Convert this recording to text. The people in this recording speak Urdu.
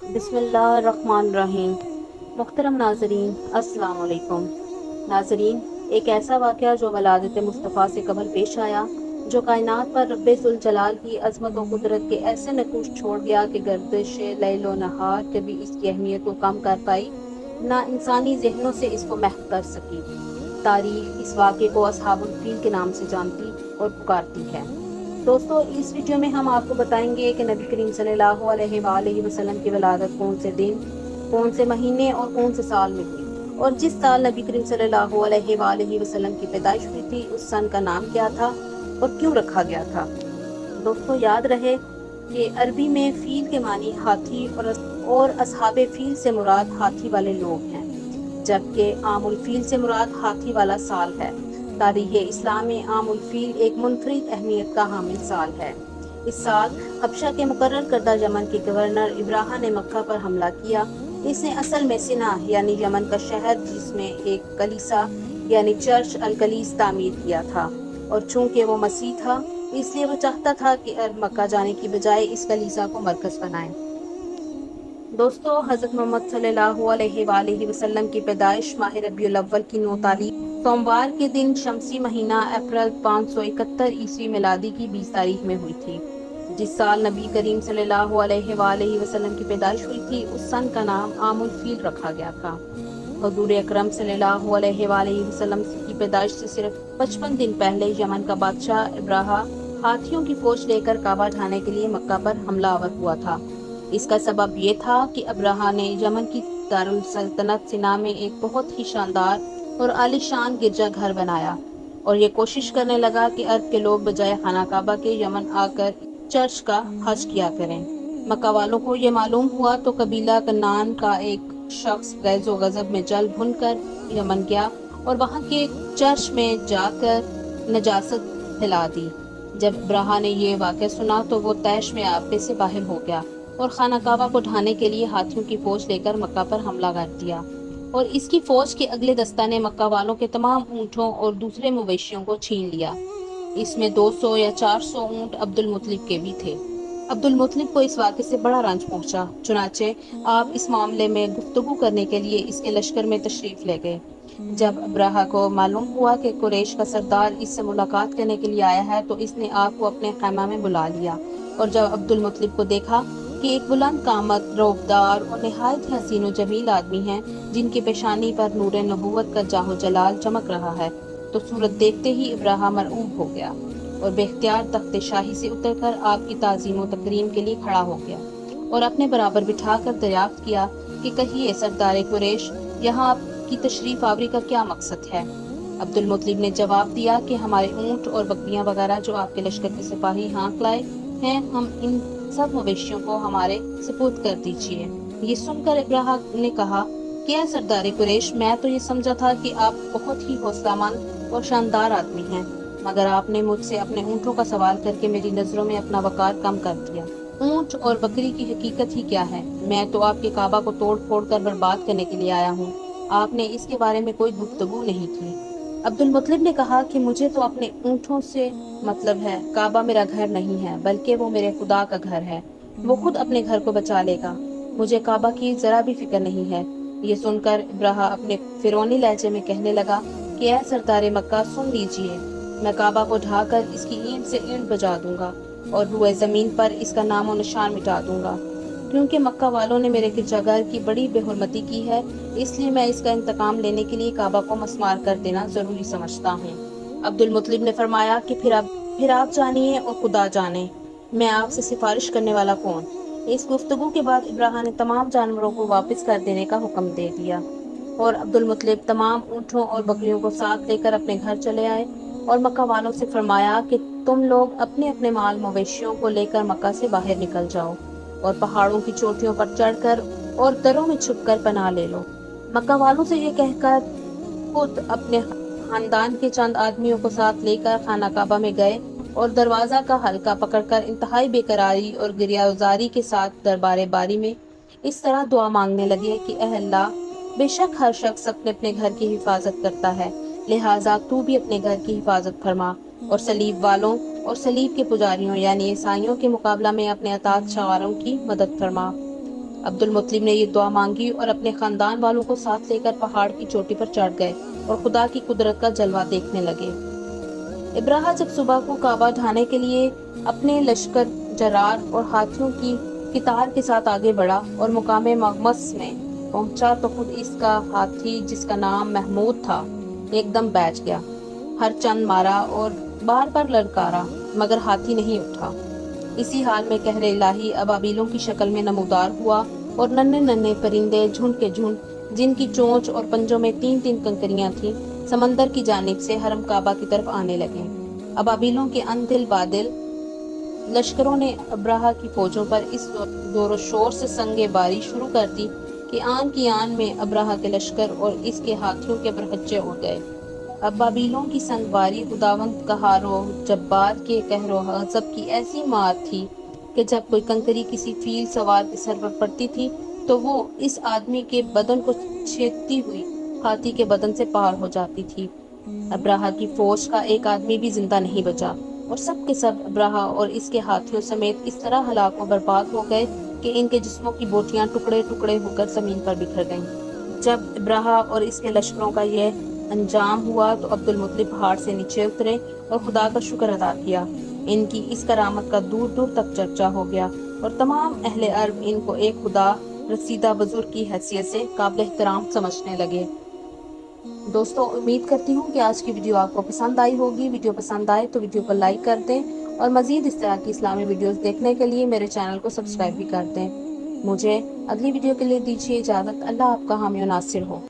بسم اللہ الرحمن الرحیم۔ محترم ناظرین، السلام علیکم۔ ناظرین، ایک ایسا واقعہ جو ولادت مصطفیٰ سے قبل پیش آیا، جو کائنات پر رب ذوالجلال کی عظمت و قدرت کے ایسے نقوش چھوڑ گیا کہ گردش لیل و نہار کبھی اس کی اہمیت کو کم کر پائی، نہ انسانی ذہنوں سے اس کو محو کر سکی۔ تاریخ اس واقعے کو اصحاب الفیل کے نام سے جانتی اور پکارتی ہے۔ دوستو، اس ویڈیو میں ہم آپ کو بتائیں گے کہ نبی کریم صلی اللہ علیہ وآلہ وسلم کی ولادت کون سے دن، کون سے مہینے اور کون سے سال میں ہوئی، اور جس سال نبی کریم صلی اللہ علیہ وآلہ وسلم کی پیدائش ہوئی تھی اس سن کا نام کیا تھا اور کیوں رکھا گیا تھا۔ دوستو، یاد رہے کہ عربی میں فیل کے معنی ہاتھی اور اصحاب فیل سے مراد ہاتھی والے لوگ ہیں، جبکہ عام الفیل سے مراد ہاتھی والا سال ہے۔ تاریخ اسلام میں عام الفیل ایک منفرد اہمیت کا حامل سال ہے۔ اس سال حبشہ کے مقرر کردہ یمن کے گورنر ابراہا نے مکہ پر حملہ کیا۔ اس نے اصل میں سنا یعنی یمن کا شہر، جس میں ایک کلیسا یعنی چرچ الکلیس تعمیر کیا تھا، اور چونکہ وہ مسیح تھا اس لیے وہ چاہتا تھا کہ عرب مکہ جانے کی بجائے اس کلیسا کو مرکز بنائے۔ دوستو، حضرت محمد صلی اللہ علیہ وآلہ وسلم کی پیدائش ماہ ربیع الاول کی 9 تاریخ سوموار کے دن شمسی مہینہ اپریل 571 عیسوی میلادی کی 20 تاریخ میں ہوئی تھی۔ جس سال نبی کریم صلی اللہ علیہ وآلہ وسلم کی پیدائش ہوئی تھی اس سن کا نام عام الفیل رکھا گیا تھا۔ حضور اکرم صلی اللہ علیہ وآلہ وسلم کی پیدائش سے صرف 55 دن پہلے یمن کا بادشاہ ابراہا ہاتھیوں کی فوج لے کر کعبہ ڈھانے کے لیے مکہ پر حملہ آور ہوا تھا۔ اس کا سبب یہ تھا کہ ابراہا نے یمن کی دارالسلطنت سنا میں ایک بہت ہی شاندار اور عالی شان گرجا گھر بنایا، اور یہ کوشش کرنے لگا کہ عرب کے لوگ بجائے خانہ کعبہ کے یمن آ کر چرچ کا حج کیا کریں۔ مکہ والوں کو یہ معلوم ہوا تو قبیلہ کنعان کا ایک شخص غیظ و غضب میں جل بھن کر یمن گیا اور وہاں کے چرچ میں جا کر نجاست پھیلا دی۔ جب ابراہا نے یہ واقعہ سنا تو وہ طیش میں آپے سے باہر ہو گیا اور خانہ کعبہ کو ڈھانے کے لیے ہاتھیوں کی فوج لے کر مکہ پر حملہ کر دیا، اور اس کی فوج کے اگلے دستہ نے مکہ والوں کے تمام اونٹوں اور دوسرے مویشیوں کو چھین لیا۔ اس میں 200 یا 400 اونٹ عبد المطلب کے بھی تھے۔ عبد المطلب کو اس واقعے سے بڑا رنج پہنچا، چنانچہ آپ اس معاملے میں گفتگو کرنے کے لیے اس کے لشکر میں تشریف لے گئے۔ جب ابراہا کو معلوم ہوا کہ قریش کا سردار اس سے ملاقات کرنے کے لیے آیا ہے تو اس نے آپ کو اپنے خیمہ میں بلا لیا، اور جب عبد المطلب کو دیکھا کہ ایک بلند قامت، روبدار اور نہایت حسین و جمیل آدمی ہیں جن کی پیشانی پر نور نبوت کا جاہ و جلال چمک رہا ہے، تو صورت دیکھتے ہی ابراہا مرعوب ہو گیا اور بے اختیار تخت شاہی سے اتر کر آپ کی تعظیم و تکریم کے لیے کھڑا ہو گیا اور اپنے برابر بٹھا کر دریافت کیا کہ کہیے سردار قریش، یہاں آپ کی تشریف آوری کا کیا مقصد ہے؟ عبد المطلب نے جواب دیا کہ ہمارے اونٹ اور بکریاں وغیرہ جو آپ کے لشکر کے سپاہی ہانک لائے ہیں، ہم ان سب مویشیوں کو ہمارے سپرد کر دیجیے۔ یہ سن کر ابراہا نے کہا کہ اے سردار قریش، میں تو یہ سمجھا تھا کہ آپ بہت ہی حوصلہ مند اور شاندار آدمی ہیں، مگر آپ نے مجھ سے اپنے اونٹوں کا سوال کر کے میری نظروں میں اپنا وقار کم کر دیا۔ اونٹ اور بکری کی حقیقت ہی کیا ہے؟ میں تو آپ کے کعبہ کو توڑ پھوڑ کر برباد کرنے کے لیے آیا ہوں، آپ نے اس کے بارے میں کوئی گفتگو نہیں کی۔ عبد المطلب نے کہا کہ مجھے تو اپنے اونٹوں سے مطلب ہے، کعبہ میرا گھر نہیں ہے بلکہ وہ میرے خدا کا گھر ہے، وہ خود اپنے گھر کو بچا لے گا، مجھے کعبہ کی ذرا بھی فکر نہیں ہے۔ یہ سن کر ابراہا اپنے فرعونی لہجے میں کہنے لگا کہ اے سردار مکہ، سن لیجئے، میں کعبہ کو ڈھا کر اس کی اینٹ سے اینٹ بجا دوں گا اور روئے زمین پر اس کا نام و نشان مٹا دوں گا، کیونکہ مکہ والوں نے میرے گرجا گھر کی بڑی بے حرمتی کی ہے، اس لیے میں اس کا انتقام لینے کے لیے کعبہ کو مسمار کر دینا ضروری سمجھتا ہوں۔ عبد المطلب نے فرمایا کہ پھر آپ جانیے اور خدا جانے، میں آپ سے سفارش کرنے والا کون؟ اس گفتگو کے بعد ابراہا نے تمام جانوروں کو واپس کر دینے کا حکم دے دیا، اور عبد المطلب تمام اونٹوں اور بکریوں کو ساتھ لے کر اپنے گھر چلے آئے اور مکہ والوں سے فرمایا کہ تم لوگ اپنے اپنے مال مویشیوں کو لے کر مکہ سے باہر نکل جاؤ اور پہاڑوں کی چوٹیوں پر چڑھ کر اور دروں میں چھپ کر پناہ لے لو۔ مکہ والوں سے یہ کہہ کر خود اپنے خاندان کے چند آدمیوں کو ساتھ لے کر خانہ کعبہ میں گئے اور دروازہ کا حلقہ پکڑ کر انتہائی بے قراری اور گریہزاری کے ساتھ دربار باری میں اس طرح دعا مانگنے لگے کہ اے اللہ، بے شک ہر شخص اپنے اپنے گھر کی حفاظت کرتا ہے، لہٰذا تو بھی اپنے گھر کی حفاظت فرما، اور صلیب والوں اور صلیب کے پجاریوں یعنی عیسائیوں کے مقابلہ میں اپنے اطاعت شعاروں کی مدد فرما۔ عبد المطلب نے یہ دعا مانگی اور اپنے خاندان والوں کو ساتھ لے کر پہاڑ کی چوٹی پر چڑھ گئے اور خدا کی قدرت کا جلوہ دیکھنے لگے۔ ابراہا جب صبح کو کعبہ ڈھانے کے لیے اپنے لشکر جرار اور ہاتھیوں کی قطار کے ساتھ آگے بڑھا اور مقام مغمس میں پہنچا تو خود اس کا ہاتھی، جس کا نام محمود تھا، ایک دم بیٹھ گیا۔ ہر چند مارا اور بار بار للکارا، مگر ہاتھی نہیں اٹھا۔ اسی حال میں قہر الہی ابابیلوں کی شکل میں نمودار ہوا اور ننھے ننھے پرندے جھنڈ کے جھنڈ، جن کی چونچ اور پنجوں میں تین تین کنکریاں تھیں، سمندر کی جانب سے حرم کعبہ کی طرف آنے لگے۔ ابابیلوں کے ان دل بادل لشکروں نے ابراہا کی فوجوں پر اس زور و شور سے سنگ باری شروع کر دی کہ آن کی آن میں ابراہا کے لشکر اور اس کے ہاتھیوں کے برہچے اڑ گئے۔ ابابیلوں کی سنگ باری خداوند قہار و جبار کے قہر و غضب کی ایسی مار تھی کہ جب کوئی کنکری کسی فیل سوار کے سر پر پڑتی تھی تو وہ اس آدمی کے بدن کو چھیدتی ہوئی ہاتھی کے بدن سے پار ہو جاتی تھی۔ ابراہا کی فوج کا ایک آدمی بھی زندہ نہیں بچا اور سب کے سب ابراہا اور اس کے ہاتھیوں سمیت اس طرح ہلاک و برباد ہو گئے کہ ان کے جسموں کی بوٹیاں ٹکڑے ٹکڑے ہو کر زمین پر بکھر گئیں۔ جب ابراہا اور اس کے لشکروں کا یہ انجام ہوا تو عبد المطلب پہاڑ سے نیچے اترے اور خدا کا شکر ادا کیا۔ ان کی اس کرامت کا دور دور تک چرچا ہو گیا اور تمام اہل عرب ان کو ایک خدا رسیدہ بزرگ کی حیثیت سے قابل احترام سمجھنے لگے۔ دوستو، امید کرتی ہوں کہ آج کی ویڈیو آپ کو پسند آئی ہوگی۔ ویڈیو پسند آئے تو ویڈیو کو لائک کر دیں اور مزید اس طرح کی اسلامی ویڈیوز دیکھنے کے لیے میرے چینل کو سبسکرائب بھی کر دیں۔ مجھے اگلی ویڈیو کے لیے دیجیے اجازت۔ اللہ آپ کا حامی و ناصر ہو۔